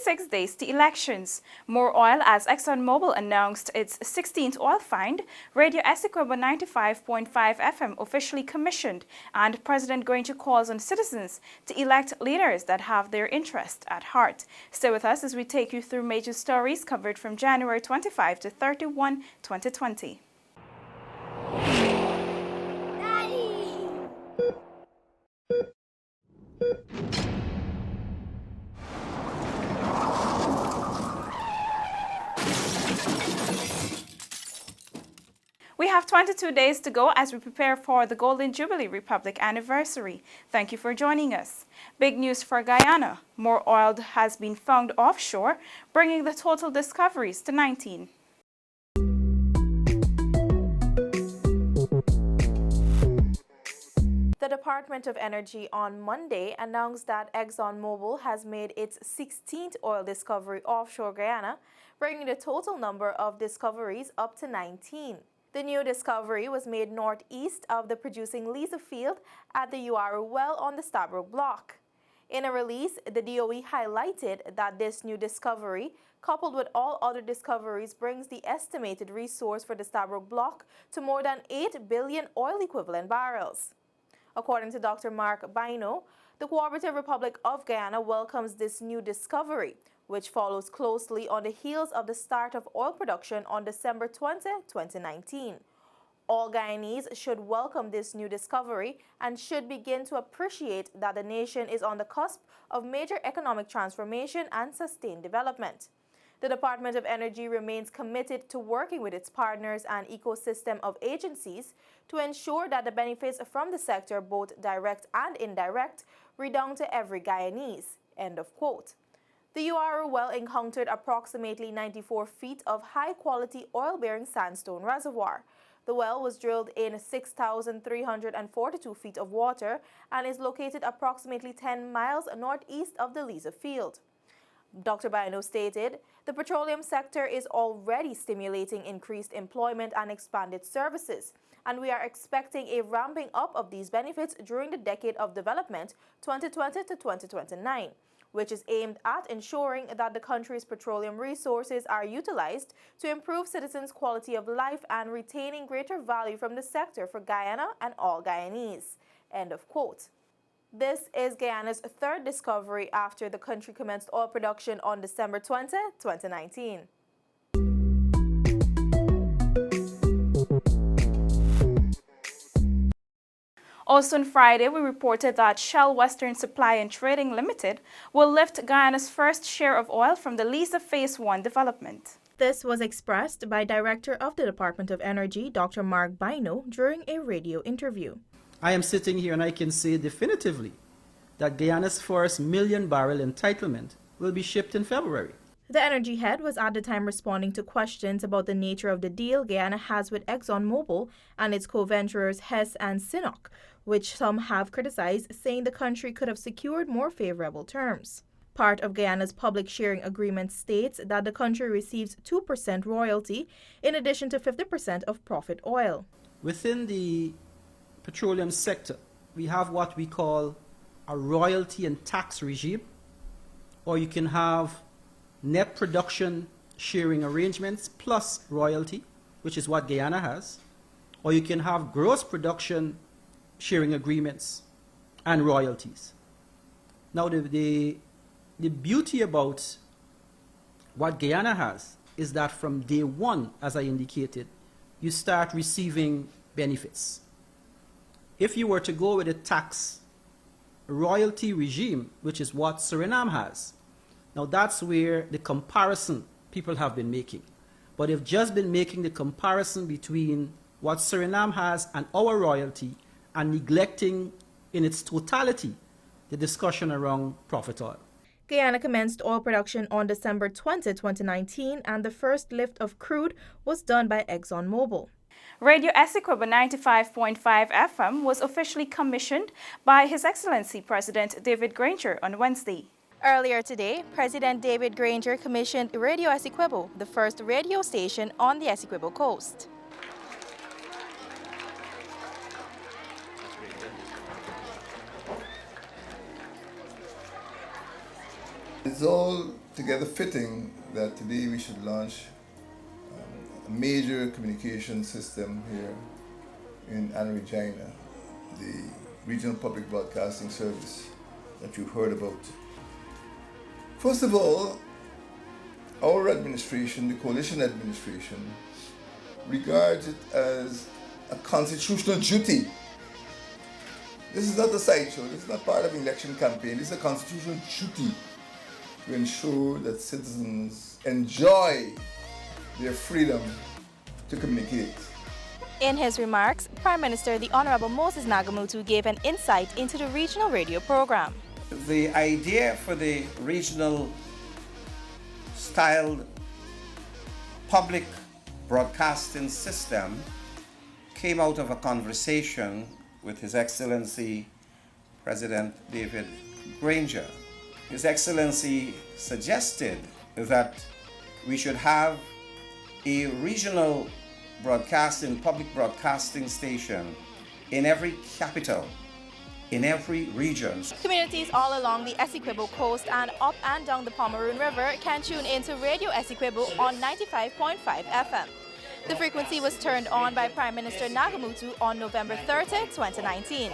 36 days to elections. More oil as ExxonMobil announced its 16th oil find, Radio Essequibo 95.5 FM officially commissioned, and President Granger calls on citizens to elect leaders that have their interest at heart. Stay with us as we take you through major stories covered from January 25 to 31, 2020. We have 22 days to go as we prepare for the Golden Jubilee Republic anniversary. Thank you for joining us. Big news for Guyana. More oil has been found offshore, bringing the total discoveries to 19. The Department of Energy on Monday announced that ExxonMobil has made its 16th oil discovery offshore Guyana, bringing the total number of discoveries up to 19. The new discovery was made northeast of the producing Liza field at the Uaru well on the Stabroek Block. In a release, the DOE highlighted that this new discovery, coupled with all other discoveries, brings the estimated resource for the Stabroek Block to more than 8 billion oil equivalent barrels. According to Dr. Mark Bino, the Cooperative Republic of Guyana welcomes this new discovery, which follows closely on the heels of the start of oil production on December 20, 2019. All Guyanese should welcome this new discovery and should begin to appreciate that the nation is on the cusp of major economic transformation and sustained development. The Department of Energy remains committed to working with its partners and ecosystem of agencies to ensure that the benefits from the sector, both direct and indirect, redound to every Guyanese. End of quote. The Uaru well encountered approximately 94 feet of high-quality oil-bearing sandstone reservoir. The well was drilled in 6,342 feet of water and is located approximately 10 miles northeast of the Liza field. Dr. Bino stated, the petroleum sector is already stimulating increased employment and expanded services, and we are expecting a ramping up of these benefits during the decade of development 2020 to 2029. Which is aimed at ensuring that the country's petroleum resources are utilized to improve citizens' quality of life and retaining greater value from the sector for Guyana and all Guyanese. End of quote. This is Guyana's third discovery after the country commenced oil production on December 20, 2019. Also on Friday, we reported that Shell Western Supply and Trading Limited will lift Guyana's first share of oil from the Liza Phase 1 development. This was expressed by Director of the Department of Energy, Dr. Mark Bino, during a radio interview. I am sitting here and I can say definitively that Guyana's first million-barrel entitlement will be shipped in February. The energy head was at the time responding to questions about the nature of the deal Guyana has with ExxonMobil and its co-venturers Hess and Sinnock, which some have criticized, saying the country could have secured more favorable terms. Part of Guyana's public sharing agreement states that the country receives 2% royalty in addition to 50% of profit oil. Within the petroleum sector, we have what we call a royalty and tax regime, or you can have net production sharing arrangements plus royalty, which is what Guyana has, or you can have gross production sharing agreements and royalties. Now the beauty about what Guyana has is that from day one, as I indicated, you start receiving benefits. If you were to go with a tax royalty regime, which is what Suriname has, now that's where the comparison people have been making. But they've just been making the comparison between what Suriname has and our royalty and neglecting in its totality the discussion around profit oil. Guyana commenced oil production on December 20, 2019, and the first lift of crude was done by ExxonMobil. Radio Essequibo 95.5 FM was officially commissioned by His Excellency President David Granger on Wednesday. Earlier today, President David Granger commissioned Radio Essequibo, the first radio station on the Essequibo coast. It's all together fitting that today we should launch a major communication system here in Guyana, the regional public broadcasting service that you've heard about. First of all, our administration, the coalition administration, regards it as a constitutional duty. This is not a sideshow, this is not part of an election campaign, this is a constitutional duty to ensure that citizens enjoy their freedom to communicate. In his remarks, Prime Minister the Honorable Moses Nagamutu gave an insight into the regional radio program. The idea for the regional styled public broadcasting system came out of a conversation with His Excellency President David Granger. His Excellency suggested that we should have a regional public broadcasting station in every capital, in every region. Communities all along the Essequibo coast and up and down the Pomeroon River can tune into Radio Essequibo on 95.5 FM. The frequency was turned on by Prime Minister Nagamutu on November 30, 2019.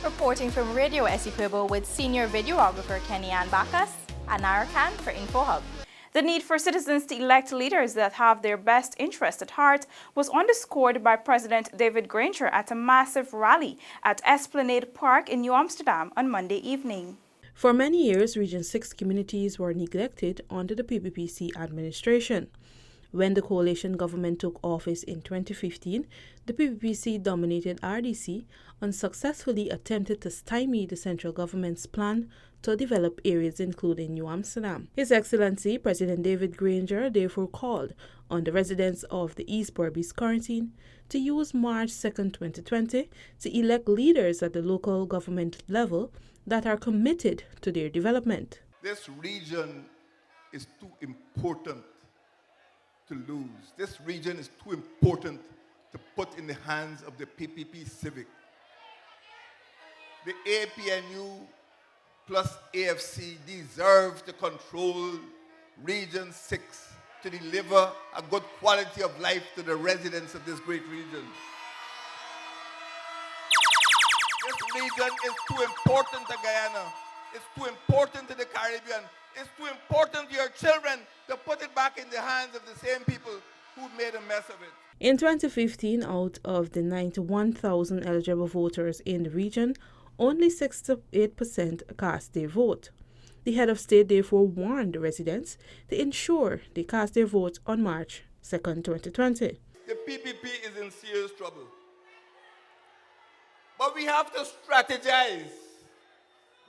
Reporting from Radio Essequibo with senior videographer Kenny-Ann Bacchus and Narakan for InfoHub. The need for citizens to elect leaders that have their best interest at heart was underscored by President David Granger at a massive rally at Esplanade Park in New Amsterdam on Monday evening. For many years, Region 6 communities were neglected under the PPPC administration. When the coalition government took office in 2015, the PPPC-dominated RDC unsuccessfully attempted to stymie the central government's plan to develop areas including New Amsterdam. His Excellency President David Granger therefore called on the residents of the East Berbice quarantine to use March 2, 2020 to elect leaders at the local government level that are committed to their development. This region is too important to lose. This region is too important to put in the hands of the PPP Civic. The APNU plus AFC deserves to control Region 6 to deliver a good quality of life to the residents of this great region. This region is too important to Guyana. It's too important to the Caribbean. It's too important to your children to put it back in the hands of the same people who made a mess of it. In 2015, out of the 91,000 eligible voters in the region, only 68% cast their vote. The head of state therefore warned the residents to ensure they cast their vote on March 2, 2020. The PPP is in serious trouble. But we have to strategize.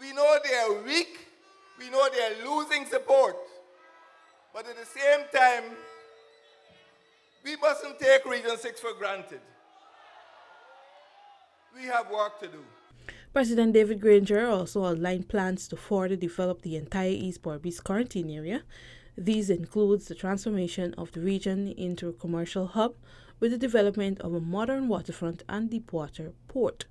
We know they are weak. We know they are losing support. But at the same time, we mustn't take Region 6 for granted. We have work to do. President David Granger also outlined plans to further develop the entire East Berbice quarantine area. These include the transformation of the region into a commercial hub with the development of a modern waterfront and deepwater port.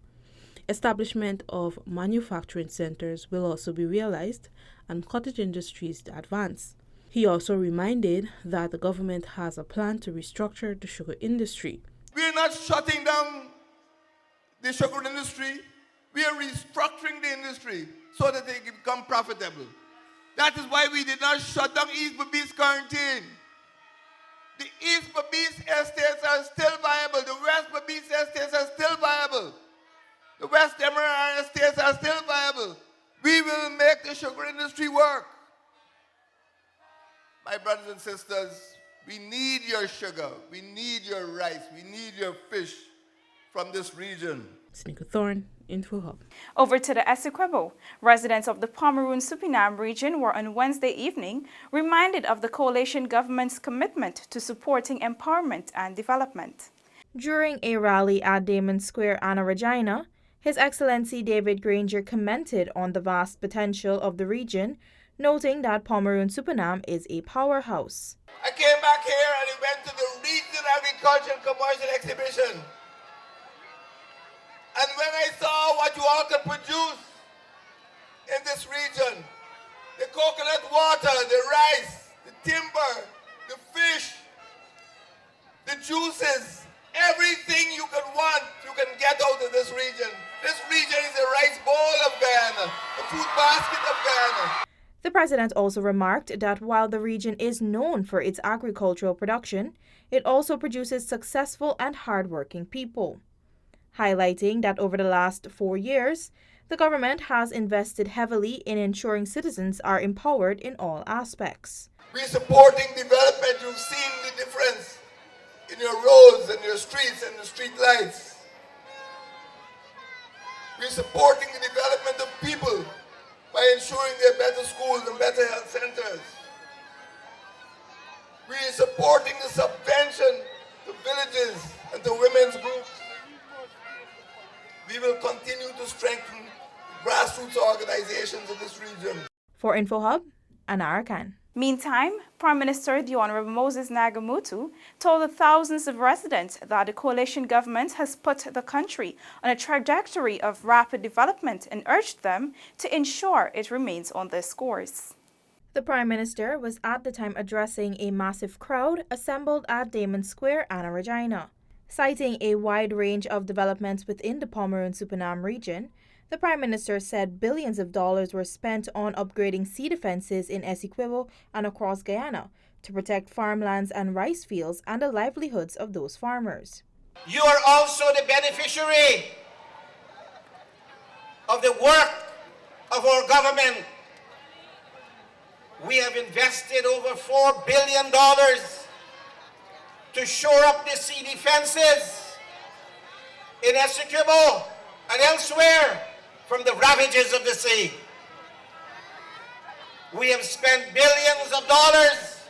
Establishment of manufacturing centers will also be realized and cottage industries advance. He also reminded that the government has a plan to restructure the sugar industry. We are not shutting down the sugar industry. We are restructuring the industry so that they can become profitable. That is why we did not shut down East Berbice quarantine. The East Berbice estates are still viable. The West Berbice estates are still viable. The West Demerara estates are still viable. We will make the sugar industry work. My brothers and sisters, we need your sugar, we need your rice, we need your fish from this region. Sneaker Thorne, InfoHub. Over to the Essequibo. Residents of the Pomeroon-Supinam region were on Wednesday evening reminded of the coalition government's commitment to supporting empowerment and development. During a rally at Damon Square, Anna Regina, His Excellency David Granger commented on the vast potential of the region, noting that Pomeroon Supanam is a powerhouse. I came back here and we went to the Region Agriculture and Commercial Exhibition. And when I saw what you all could produce in this region, the coconut water, the rice, the timber, the fish, the juices, everything you can want, you can get out of this region. This region is the rice bowl of Guyana, the food basket of Guyana. The president also remarked that while the region is known for its agricultural production, it also produces successful and hardworking people, highlighting that over the last 4 years, the government has invested heavily in ensuring citizens are empowered in all aspects. We're supporting development. You've seen the difference in your roads and your streets and the street lights. We're supporting the development of people by ensuring there are better schools and better health centers. We're supporting the subvention to villages and to women's groups. We will continue to strengthen grassroots organizations in this region. For InfoHub, Anara Khan. Meantime, Prime Minister the Honorable Moses Nagamutu told the thousands of residents that the coalition government has put the country on a trajectory of rapid development and urged them to ensure it remains on this course. The Prime Minister was at the time addressing a massive crowd assembled at Damon Square, Anna Regina. Citing a wide range of developments within the Pomeroon Supanam region, the Prime Minister said billions of dollars were spent on upgrading sea defenses in Essequibo and across Guyana to protect farmlands and rice fields and the livelihoods of those farmers. You are also the beneficiary of the work of our government. We have invested over $4 billion to shore up the sea defenses in Essequibo and elsewhere from the ravages of the sea. We have spent billions of dollars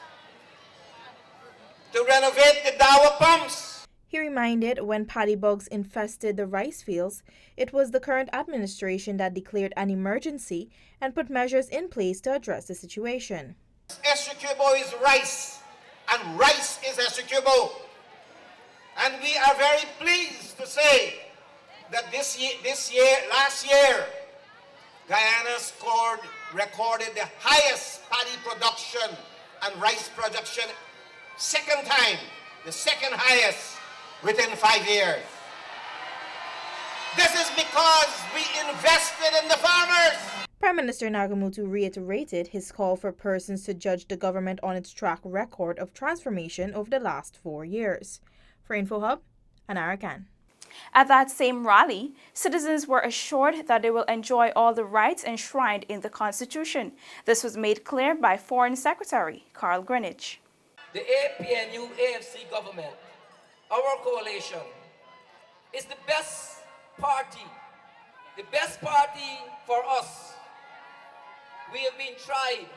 to renovate the Dawa pumps. He reminded when paddy bugs infested the rice fields, it was the current administration that declared an emergency and put measures in place to address the situation. Essequibo is rice, and rice is Essequibo. And we are very pleased to say that last year, Guyana recorded the highest paddy production and rice production, the second highest within 5 years. This is because we invested in the farmers. Prime Minister Nagamutu reiterated his call for persons to judge the government on its track record of transformation over the last 4 years. For InfoHub, Anara Khan. At that same rally, citizens were assured that they will enjoy all the rights enshrined in the Constitution. This was made clear by Foreign Secretary Carl Greenwich. The APNU-AFC government, our coalition, is the best party for us. We have been tried,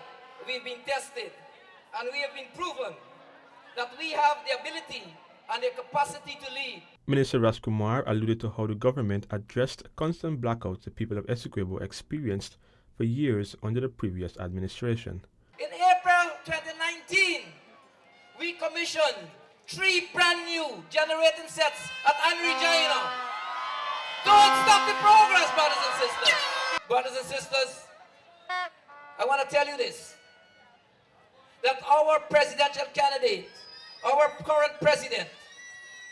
we've been tested, and we have been proven that we have the ability and the capacity to lead. Minister Rajkumar alluded to how the government addressed constant blackouts the people of Essequibo experienced for years under the previous administration. In April 2019, we commissioned 3 brand new generating sets at Guyana. Don't stop the progress, brothers and sisters. Brothers and sisters, I want to tell you this, that our presidential candidate, our current president,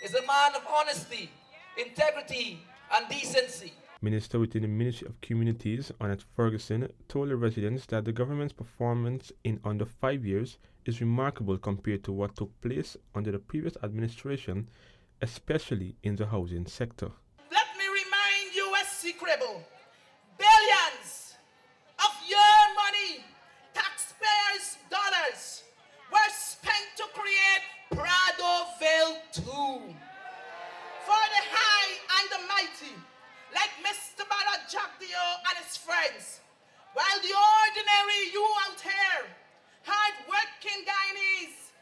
is a man of honesty, integrity, and decency. Minister within the Ministry of Communities, Annette Ferguson, told the residents that the government's performance in under 5 years is remarkable compared to what took place under the previous administration, especially in the housing sector. Let me remind you, Essequibo, billions of your money, taxpayers' dollars, were spent to create Pradoville 2 for the high and the mighty, like Mr. Barra Jagdio and his friends, while the ordinary you out here, hard-working Guyanese,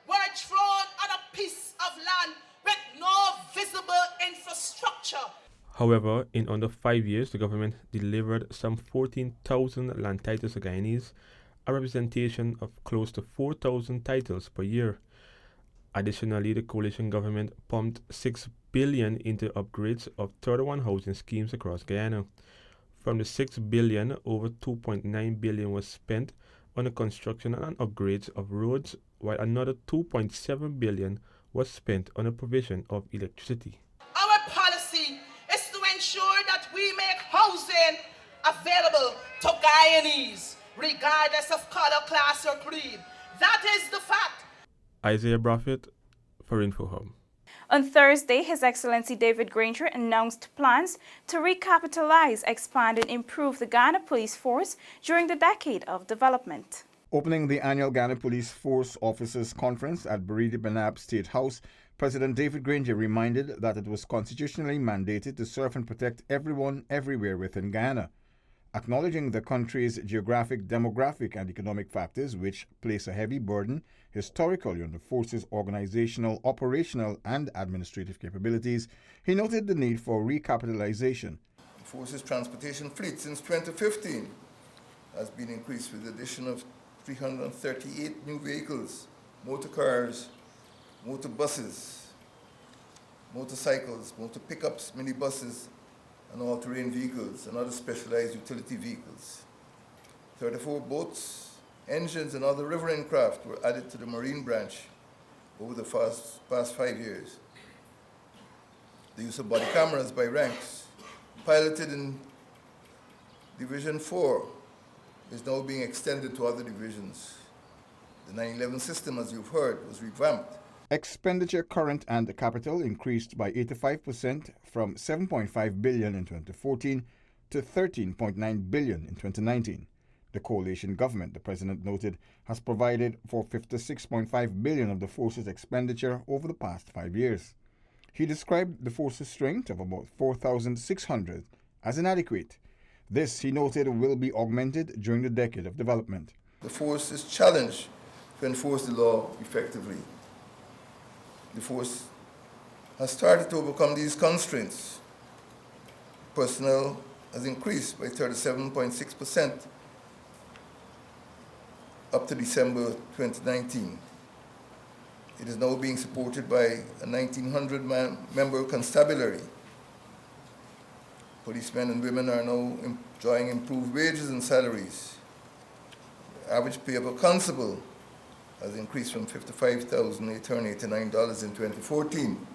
were thrown on a piece of land with no visible infrastructure. However, in under 5 years, the government delivered some 14,000 land titles to Guyanese, a representation of close to 4,000 titles per year. Additionally, the coalition government pumped $6 billion into upgrades of 31 housing schemes across Guyana. From the $6 billion, over $2.9 billion was spent on the construction and upgrades of roads, while another $2.7 billion was spent on the provision of electricity. Our policy is to ensure that we make housing available to Guyanese, regardless of color, class, or creed. That is the fact. Isaiah Braffett for InfoHub. On Thursday, His Excellency David Granger announced plans to recapitalize, expand, and improve the Guyana Police Force during the decade of development. Opening the annual Guyana Police Force Officers Conference at Baridi Benab State House, President David Granger reminded that it was constitutionally mandated to serve and protect everyone everywhere within Guyana. Acknowledging the country's geographic, demographic, and economic factors which place a heavy burden historically on the force's organizational, operational, and administrative capabilities, he noted the need for recapitalization. The Force's transportation fleet since 2015 has been increased with the addition of 338 new vehicles, motor cars, motor buses, motorcycles, motor pickups, minibuses, and all-terrain vehicles and other specialized utility vehicles. 34 boats, engines, and other riverine craft were added to the marine branch over the past 5 years. The use of body cameras by ranks, piloted in Division 4, is now being extended to other divisions. The 9/11 system, as you've heard, was revamped. Expenditure current and capital increased by 85% from $7.5 billion in 2014 to $13.9 billion in 2019. The coalition government, the president noted, has provided for $56.5 billion of the force's expenditure over the past 5 years. He described the force's strength of about 4,600 as inadequate. This, he noted, will be augmented during the decade of development. The force is challenged to enforce the law effectively. The force has started to overcome these constraints. Personnel has increased by 37.6% up to December 2019. It is now being supported by a 1,900-member constabulary. Policemen and women are now enjoying improved wages and salaries. The average pay of a constable has increased from $55,889 in 2014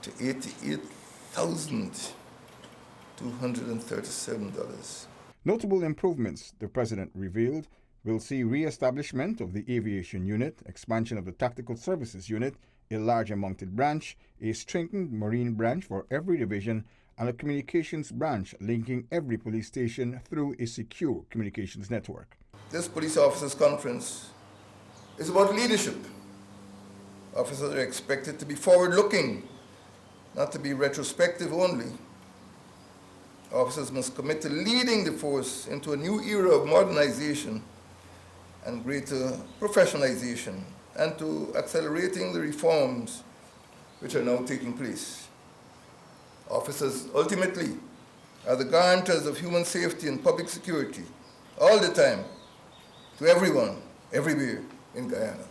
to $88,237. Notable improvements, the president revealed, will see re-establishment of the aviation unit, expansion of the tactical services unit, a larger mounted branch, a strengthened marine branch for every division, and a communications branch linking every police station through a secure communications network. This police officers conference is about leadership. Officers are expected to be forward-looking, not to be retrospective only. Officers must commit to leading the force into a new era of modernization and greater professionalization, and to accelerating the reforms which are now taking place. Officers ultimately are the guarantors of human safety and public security, all the time, to everyone, everywhere in Guyana.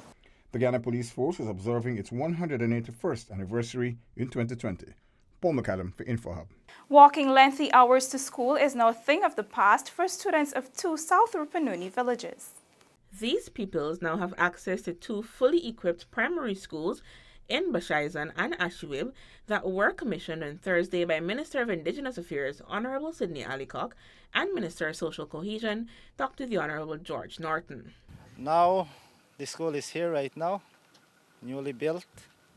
The Guyana Police Force is observing its 181st anniversary in 2020. Paul McAdam for InfoHub. Walking lengthy hours to school is now a thing of the past for students of 2 South Rupununi villages. These pupils now have access to 2 fully equipped primary schools in Bashaizan and Ashuib that were commissioned on Thursday by Minister of Indigenous Affairs Honorable Sidney Alicock and Minister of Social Cohesion Dr. the Honorable George Norton. Now the school is here right now, newly built,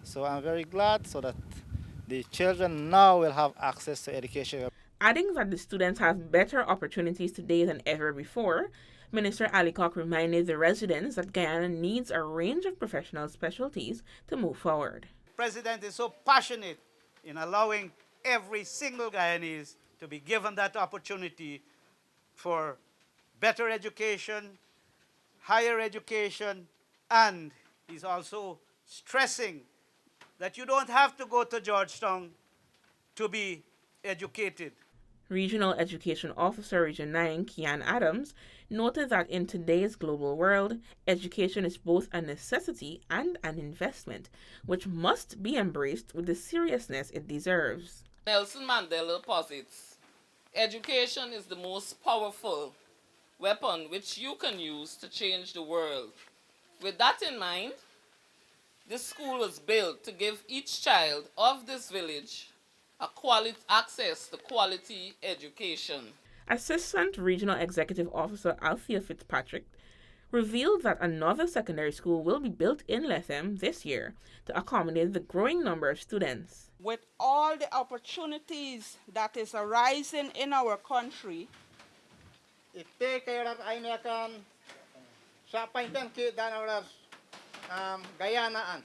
so I'm very glad so that the children now will have access to education. Adding that the students have better opportunities today than ever before, Minister Alicock reminded the residents that Guyana needs a range of professional specialties to move forward. The President is so passionate in allowing every single Guyanese to be given that opportunity for better education, higher education, and he's also stressing that you don't have to go to Georgetown to be educated. Regional Education Officer Region 9, Kian Adams, noted that in today's global world, education is both a necessity and an investment, which must be embraced with the seriousness it deserves. Nelson Mandela posits, education is the most powerful weapon which you can use to change the world. With that in mind, this school was built to give each child of this village access to quality education. Assistant Regional Executive Officer Althea Fitzpatrick revealed that another secondary school will be built in Lethem this year to accommodate the growing number of students. With all the opportunities that is arising in our country, It take care that I can sa paintan ki dan Guyana an.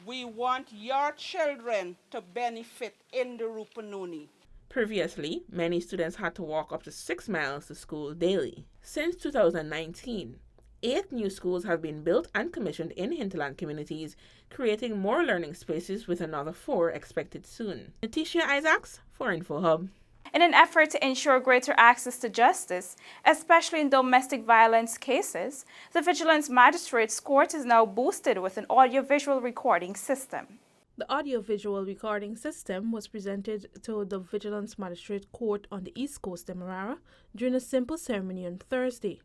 we want your children to benefit in the Rupununi. Previously, many students had to walk up to 6 miles to school daily. Since 2019, 8 new schools have been built and commissioned in hinterland communities, creating more learning spaces with another 4 expected soon. Natisha Isaacs for InfoHub. In an effort to ensure greater access to justice, especially in domestic violence cases, the Vigilance Magistrates Court is now boosted with an audio-visual recording system. The audio-visual recording system was presented to the Vigilance Magistrate Court on the East Coast Demerara during a simple ceremony on Thursday.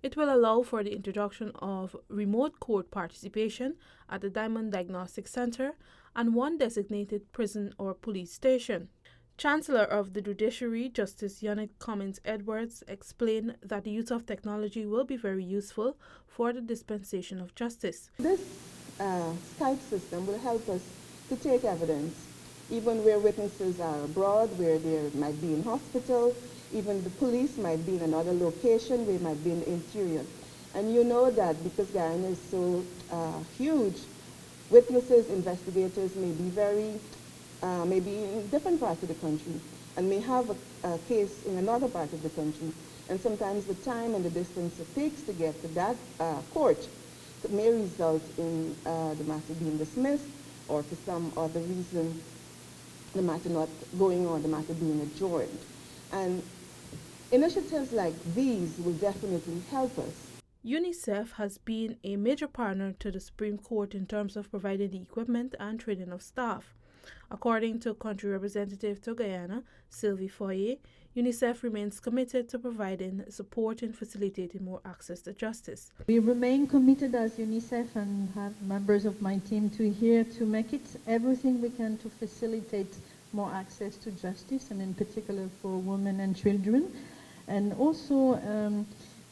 It will allow for the introduction of remote court participation at the Diamond Diagnostic Center and one designated prison or police station. Chancellor of the Judiciary, Justice Yannick Cummins Edwards, explained that the use of technology will be very useful for the dispensation of justice. This Skype system will help us to take evidence, even where witnesses are abroad, where they might be in hospital, even the police might be in another location, they might be in the interior. And you know that because Guyana is so huge, witnesses, investigators may be maybe in different parts of the country and may have a case in another part of the country. And sometimes the time and the distance it takes to get to that court may result in the matter being dismissed or for some other reason the matter not going on, the matter being adjourned. And initiatives like these will definitely help us. UNICEF has been a major partner to the Supreme Court in terms of providing the equipment and training of staff. According to country representative to Guyana, Sylvie Foyer, UNICEF remains committed to providing support and facilitating more access to justice. We remain committed as UNICEF and have members of my team to make it everything we can to facilitate more access to justice, and in particular for women and children, and also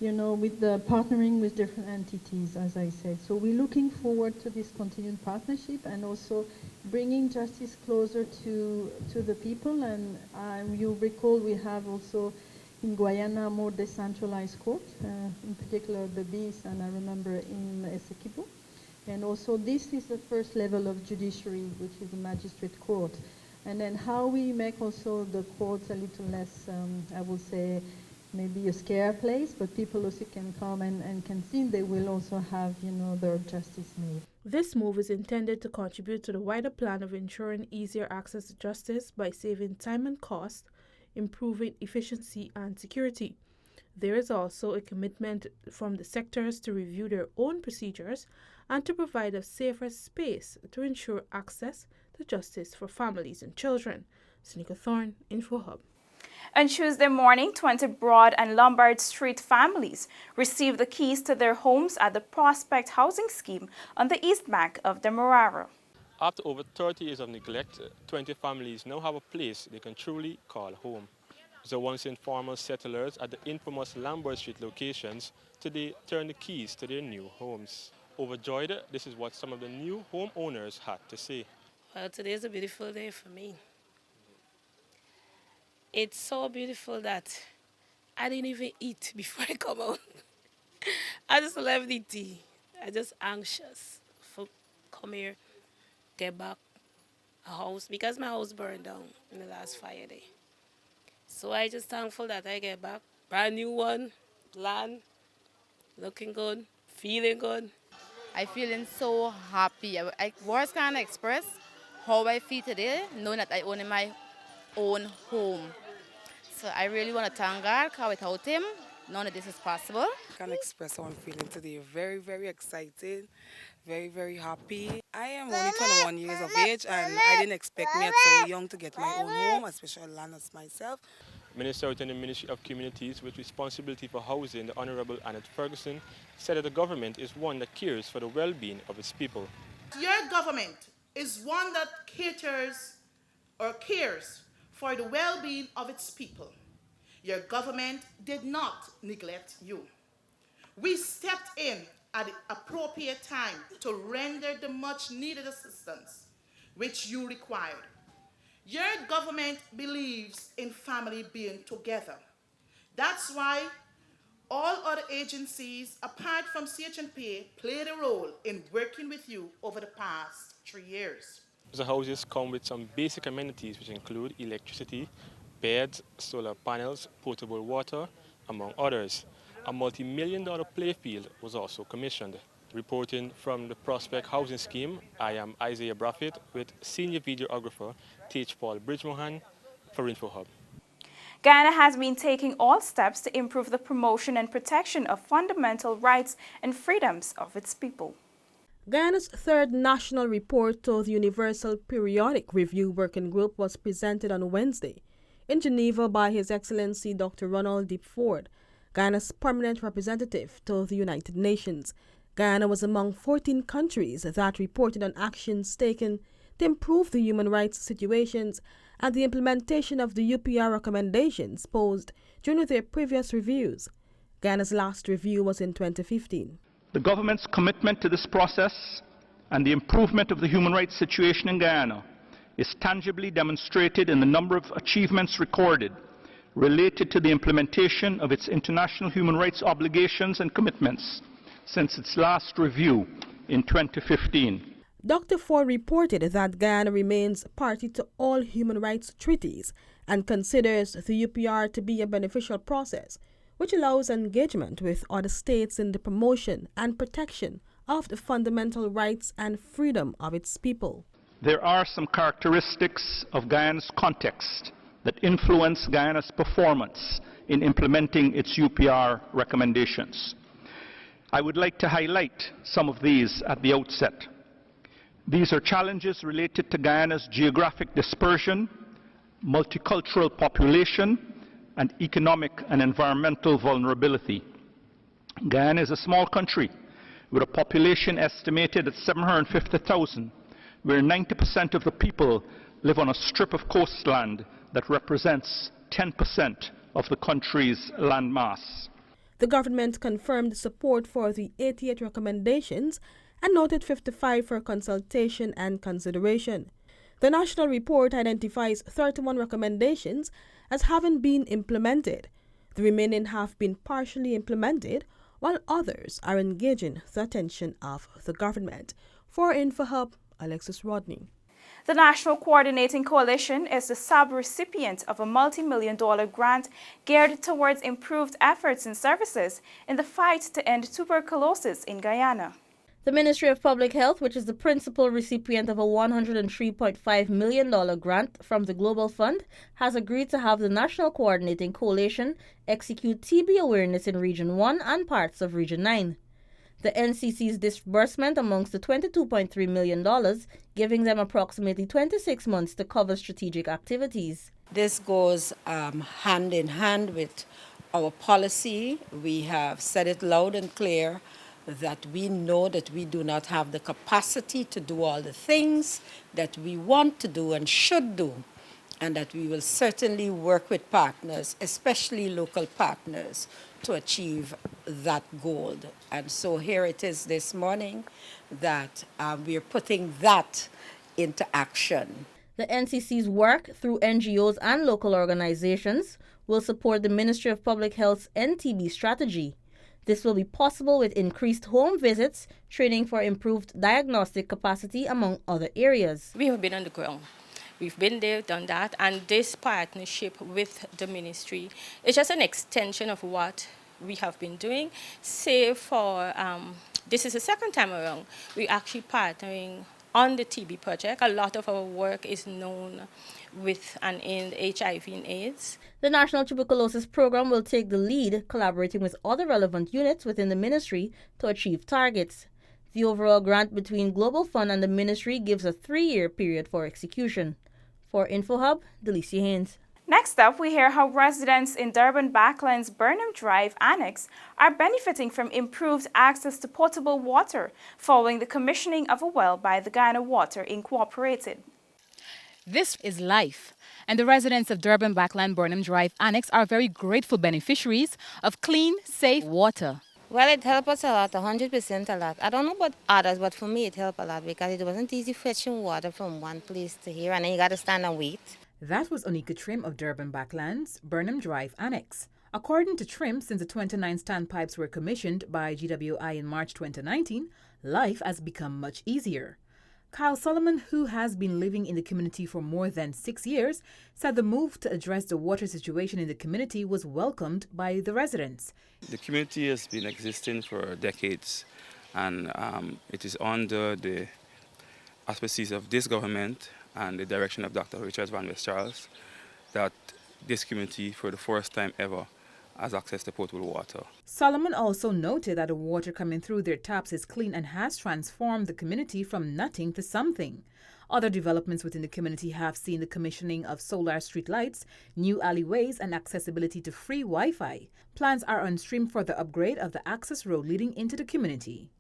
with the partnering with different entities, as I said. So we're looking forward to this continued partnership and also bringing justice closer to the people. And you recall we have also in Guyana a more decentralized court, in particular the BIS, and I remember in Essequibo. And also this is the first level of judiciary, which is the magistrate court. And then how we make also the courts a little less, I would say, maybe a scare place, but people also can come and can see they will also have, their justice made. This move is intended to contribute to the wider plan of ensuring easier access to justice by saving time and cost, improving efficiency and security. There is also a commitment from the sectors to review their own procedures and to provide a safer space to ensure access to justice for families and children. Seneca Thorne, InfoHub. On Tuesday morning, 20 Broad and Lombard Street families received the keys to their homes at the Prospect Housing Scheme on the east bank of the Demerara. After over 30 years of neglect, 20 families now have a place they can truly call home. The once informal settlers at the infamous Lombard Street locations today turn the keys to their new homes. Overjoyed, this is what some of the new homeowners had to say. Well, today is a beautiful day for me. It's so beautiful that I didn't even eat before I come out. I just left the tea. I just anxious for come here, get back a house, because my house burned down in the last fire day. So I just thankful that I get back. Brand new one, land, looking good, feeling good. I feeling so happy. Words can't express how I feel today, knowing that I own my own home. So I really want to thank God, because without Him, none of this is possible. I can express how I'm feeling today. Very, very excited, very, very happy. I am only 21 years of age, and I didn't expect me at so young to get my own home, especially land as myself. Minister within the Ministry of Communities with responsibility for housing, the Honorable Annette Ferguson, said that the government is one that cares for the well-being of its people. Your government is one that caters or cares for the well-being of its people. Your government did not neglect you. We stepped in at the appropriate time to render the much-needed assistance which you required. Your government believes in family being together. That's why all other agencies, apart from CHNP, played a role in working with you over the past 3 years. The houses come with some basic amenities which include electricity, beds, solar panels, potable water, among others. A multi-million-dollar playfield was also commissioned. Reporting from the Prospect Housing Scheme, I am Isaiah Braffett with senior videographer Teach Paul Bridgemohan for InfoHub. Guyana has been taking all steps to improve the promotion and protection of fundamental rights and freedoms of its people. Guyana's third national report to the Universal Periodic Review Working Group was presented on Wednesday in Geneva by His Excellency Dr. Ronald Deep Ford, Guyana's permanent representative to the United Nations. Guyana was among 14 countries that reported on actions taken to improve the human rights situations and the implementation of the UPR recommendations posed during their previous reviews. Guyana's last review was in 2015. The government's commitment to this process and the improvement of the human rights situation in Guyana is tangibly demonstrated in the number of achievements recorded related to the implementation of its international human rights obligations and commitments since its last review in 2015. Dr. Ford reported that Guyana remains party to all human rights treaties and considers the UPR to be a beneficial process, which allows engagement with other states in the promotion and protection of the fundamental rights and freedom of its people. There are some characteristics of Guyana's context that influence Guyana's performance in implementing its UPR recommendations. I would like to highlight some of these at the outset. These are challenges related to Guyana's geographic dispersion, multicultural population, and economic and environmental vulnerability. Guyana is a small country with a population estimated at 750,000, where 90% of the people live on a strip of coastland that represents 10% of the country's landmass. The government confirmed support for the 88 recommendations and noted 55 for consultation and consideration. The national report identifies 31 recommendations as having been implemented. The remaining have been partially implemented, while others are engaging the attention of the government. For InfoHub, Alexis Rodney. The National Coordinating Coalition is the sub-recipient of a multi-million-dollar grant geared towards improved efforts and services in the fight to end tuberculosis in Guyana. The Ministry of Public Health, which is the principal recipient of a $103.5 million grant from the Global Fund, has agreed to have the National Coordinating Coalition execute TB awareness in Region 1 and parts of Region 9. The NCC's disbursement amounts to $22.3 million, giving them approximately 26 months to cover strategic activities. This goes hand in hand with our policy. We have said it loud and clear that we know that we do not have the capacity to do all the things that we want to do and should do, and that we will certainly work with partners, especially local partners, to achieve that goal. And so here it is this morning that we are putting that into action. The NCC's work through NGOs and local organizations will support the Ministry of Public Health's NTB strategy. This will be possible with increased home visits, training for improved diagnostic capacity, among other areas. We have been on the ground. We've been there, done that, and this partnership with the ministry is just an extension of what we have been doing. Say for, this is the second time around, we're actually partnering on the TB project. A lot of our work is known with and in HIV and AIDS. The National Tuberculosis Program will take the lead, collaborating with other relevant units within the ministry to achieve targets. The overall grant between Global Fund and the ministry gives a 3-year period for execution. For InfoHub, Delicia Haynes. Next up, we hear how residents in Durban Backlands Burnham Drive Annex are benefiting from improved access to potable water following the commissioning of a well by the Guyana Water Incorporated. This is life, and the residents of Durban Backland Burnham Drive Annex are very grateful beneficiaries of clean, safe water. Well, it helped us a lot, 100% a lot. I don't know about others, but for me it helped a lot because it wasn't easy fetching water from one place to here, and then you got to stand and wait. That was Onika Trim of Durban Backlands, Burnham Drive Annex. According to Trim, since the 29 standpipes were commissioned by GWI in March 2019, life has become much easier. Kyle Solomon, who has been living in the community for more than 6 years, said the move to address the water situation in the community was welcomed by the residents. The community has been existing for decades, and it is under the auspices of this government and the direction of Dr. Richard Van West Charles that this community, for the first time ever, has access to potable water. Solomon also noted that the water coming through their taps is clean and has transformed the community from nothing to something. Other developments within the community have seen the commissioning of solar street lights, new alleyways, and accessibility to free Wi-Fi. Plans are on stream for the upgrade of the access road leading into the community.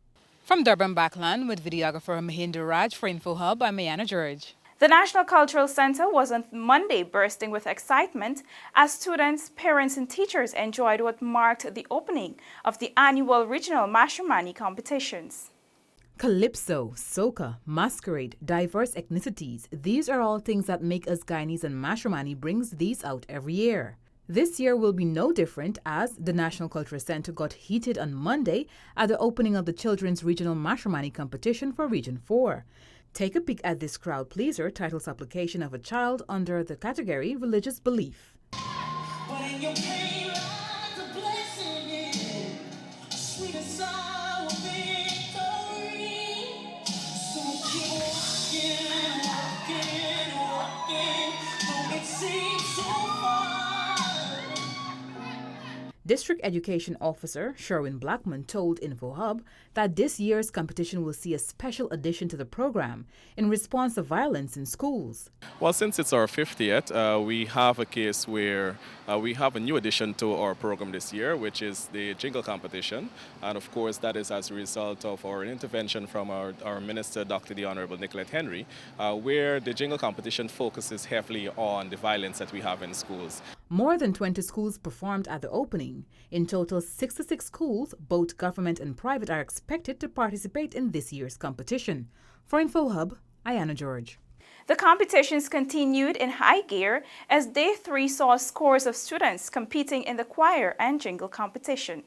From Durban Backland with videographer Mahinder Raj for InfoHub, I'm Mayana George. The National Cultural Center was on Monday bursting with excitement as students, parents and teachers enjoyed what marked the opening of the annual regional Mashramani competitions. Calypso, soca, masquerade, diverse ethnicities, these are all things that make us Guyanese, and Mashramani brings these out every year. This year will be no different as the National Cultural Center got heated on Monday at the opening of the Children's Regional Mashramani competition for Region 4. Take a peek at this crowd pleaser title supplication of a child under the category Religious Belief. District Education Officer Sherwin Blackman told InfoHub that this year's competition will see a special addition to the program in response to violence in schools. Well, since it's our 50th, we have a case where we have a new addition to our program this year, which is the jingle competition. And of course, that is as a result of our intervention from our Minister, Dr. the Honorable Nicolette Henry, where the jingle competition focuses heavily on the violence that we have in schools. More than 20 schools performed at the opening. In total, 66 schools, both government and private, are expected to participate in this year's competition. For InfoHub, Ayana George. The competitions continued in high gear as Day 3 saw scores of students competing in the choir and jingle competition.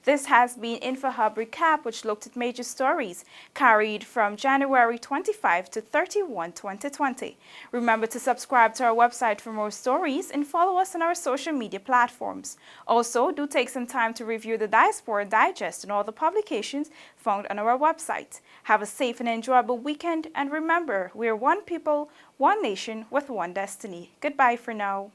This has been InfoHub Recap, which looked at major stories carried from January 25 to 31, 2020. Remember to subscribe to our website for more stories and follow us on our social media platforms. Also, do take some time to review the Diaspora Digest and all the publications found on our website. Have a safe and enjoyable weekend, and remember, we are one people, one nation with one destiny. Goodbye for now.